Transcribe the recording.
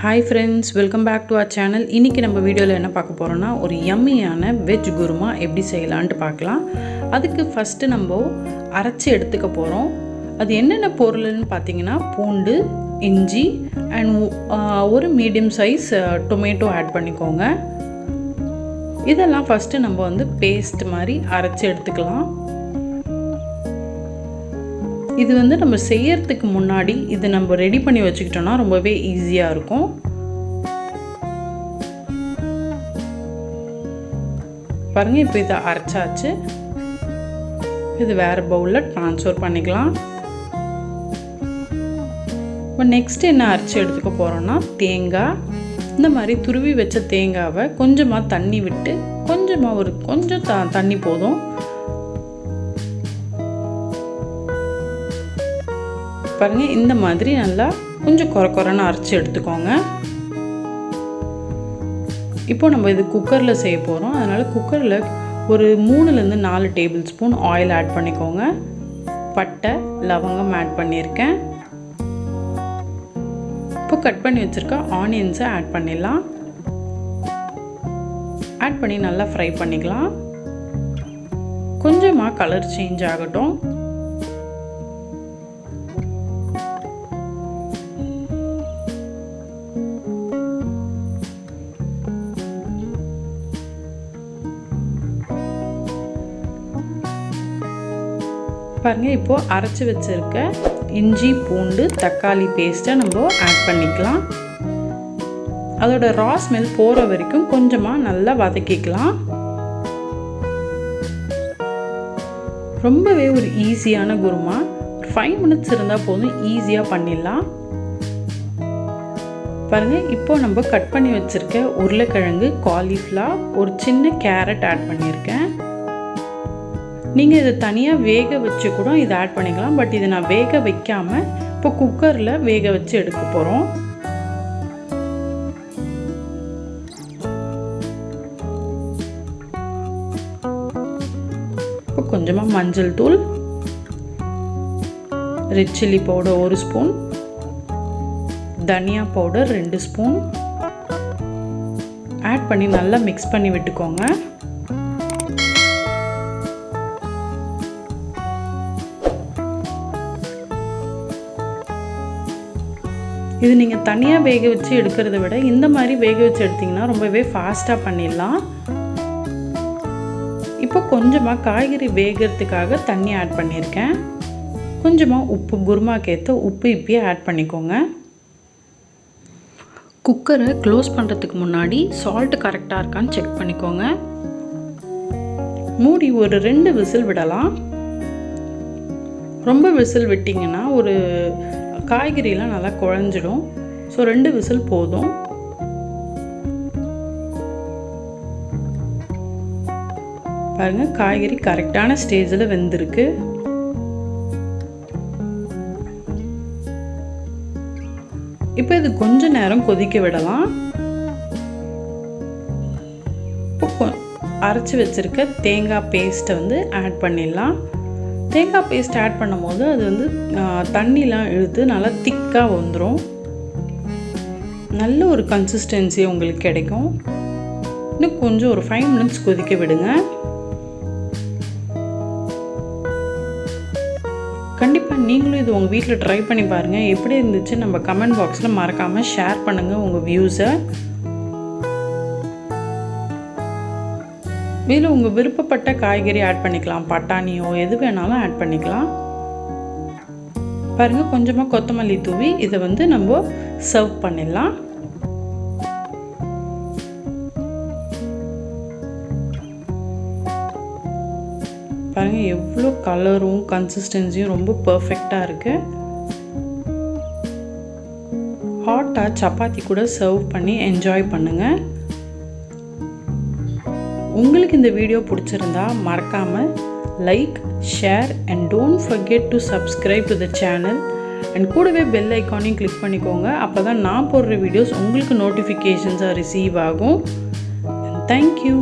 Hi friends, welcome back to our channel. இன்னைக்கு நம்ம வீடியோல என்ன பார்க்க போறோம்னா ஒரு yummy-யான veg kurma எப்படி செய்யலாம்னு பார்க்கலாம். அதுக்கு ஃபர்ஸ்ட் நம்ம அரைச்சு எடுத்துக்க போறோம். அது என்னென்ன பொருள்னு பாத்தீங்கன்னா பூண்டு, இஞ்சி and ஒரு மீடியம் சைஸ் டொமேட்டோ ஆட் பண்ணிக்கோங்க. இதெல்லாம் ஃபர்ஸ்ட் நம்ம வந்து பேஸ்ட் மாதிரி அரைச்சு எடுத்துக்கலாம். இது வந்து நம்ம செய்யறதுக்கு முன்னாடி இது நம்ம ரெடி பண்ணி வச்சுக்கிட்டோம்னா ரொம்பவே ஈஸியா இருக்கும். பாருங்க இப்போ இத அரைச்சாச்சு. இது வேற பவுல்ல ட்ரான்ஸ்ஃபர் பண்ணிக்கலாம். இப்போ நெக்ஸ்ட் என்ன அரைச்சு எடுத்துக்க போறோம்னா தேங்காய். இந்த மாதிரி துருவி வச்ச தேங்காவை கொஞ்சமா தண்ணி விட்டு கொஞ்சம் தண்ணி போதும். பாருங்க இந்த மாதிரி நல்லா கொஞ்சம் கொரகொரன்னு அரைச்சு எடுத்துக்கோங்க. இப்போ நம்ம இது குக்கர்ல செய்ய போறோம். அதனால குக்கர்ல ஒரு 3 ல இருந்து 4 டேபிள் ஸ்பூன் ஆயில் ஆட் பண்ணிக்கோங்க. பட்டை, லவங்கம் ஆட் பண்ணியிருக்கேன். இப்போ கட் பண்ணி வச்சிருக்க ஆனியன்ஸை ஆட் பண்ணிடலாம். ஆட் பண்ணி நல்லா ஃப்ரை பண்ணிக்கலாம். கொஞ்சமா கலர் சேஞ்ச் ஆகட்டும். பாருங்க இப்போ அரைச்சு வச்சிருக்க இஞ்சி பூண்டு தக்காளி பேஸ்ட்டை நம்ம ஆட் பண்ணிக்கலாம். அதோட ரா ஸ்மெல் போற வரைக்கும் கொஞ்சமா நல்லா வதக்கிக்கலாம். ரொம்பவே ஒரு ஈஸியான குருமா. 5 மினிட்ஸ் இருந்தா போதும், ஈஸியா பண்ணிடலாம். பாருங்க இப்போ நம்ம கட் பண்ணி வச்சிருக்க உருளைக்கிழங்கு, காலிஃப்ளவர், ஒரு சின்ன கேரட் ஆட் பண்ணியிருக்கேன். நீங்க இத தனியா வேக வச்சு கூட இத ஆட் பண்ணிக்கலாம். பட் இத நான் வேக வைக்காம இப்போ குக்கர்ல வேக வச்சு எடுக்க போறோம். இப்போ கொஞ்சமா மஞ்சள் தூள், ரெட் சில்லி பவுடர் 1 ஸ்பூன், தனியா பவுடர் 2 ஸ்பூன் ஆட் பண்ணி நல்லா மிக்ஸ் பண்ணி விட்டுக்கோங்க. இது நீங்க தனியா வேக வச்சு எடுக்கிறத விட இந்த மாதிரி வேக வச்சு எடுத்தீங்கன்னா ரொம்பவே ஃபாஸ்டா பண்ணிடலாம். இப்போ கொஞ்சமா காய்கறி வேகிறதுக்காக தண்ணி ஆட் பண்ணியிருக்கேன். கொஞ்சமா உப்பு, குருமாக்கு ஏற்ற உப்பு இப்பயே ஆட் பண்ணிக்கோங்க. குக்கரை க்ளோஸ் பண்ணுறதுக்கு முன்னாடி சால்ட் கரெக்டாக இருக்கான்னு செக் பண்ணிக்கோங்க. மூடி ஒரு 2 விசில் விடலாம். ரொம்ப விசில் விட்டிங்கன்னா ஒரு காய்கறிலாம் நல்லா குழஞ்சிடும். ஸோ 2 விசில் போதும். பாருங்க காய்கறி கரெக்டான ஸ்டேஜில் வெந்திருக்கு. இப்போ இது கொஞ்ச நேரம் கொதிக்க விடலாம். அரைச்சி வச்சிருக்க தேங்காய் பேஸ்ட்டை வந்து ஆட் பண்ணிடலாம். தேங்காய் பேஸ்ட் ஆட் பண்ணும்போது அது வந்து தண்ணிலாம் இழுத்து நல்லா திக்காக வந்துடும். நல்ல ஒரு கன்சிஸ்டன்சி உங்களுக்கு கிடைக்கும். இன்னும் கொஞ்சம் ஒரு 5 மினிட்ஸ் கொதிக்க விடுங்க. கண்டிப்பாக நீங்களும் இது உங்கள் வீட்டில் ட்ரை பண்ணி பாருங்கள். எப்படி இருந்துச்சு நம்ம கமெண்ட் பாக்ஸில் மறக்காமல் ஷேர் பண்ணுங்கள் உங்கள் வியூஸை. இதில் உங்கள் விருப்பப்பட்ட காய்கறி ஆட் பண்ணிக்கலாம். பட்டாணியோ எது வேணாலும் ஆட் பண்ணிக்கலாம். பாருங்க கொஞ்சமாக கொத்தமல்லி தூவி இதை வந்து நம்ம சர்வ் பண்ணிடலாம். பாருங்க எவ்வளோ கலரும் கன்சிஸ்டன்சியும் ரொம்ப பர்ஃபெக்டாக இருக்கு. ஹாட்டாக சப்பாத்தி கூட சர்வ் பண்ணி என்ஜாய் பண்ணுங்க. உங்களுக்கு இந்த வீடியோ பிடிச்சிருந்தா மறக்காம like, share and don't forget to subscribe to the channel and கூடவே பெல் ஐகானையும் கிளிக் பண்ணிக்கோங்க. அப்பதான் நான் போடுற வீடியோஸ் உங்களுக்கு நோட்டிஃபிகேஷன்ஸாக ரிசீவ் ஆகும். Thank you.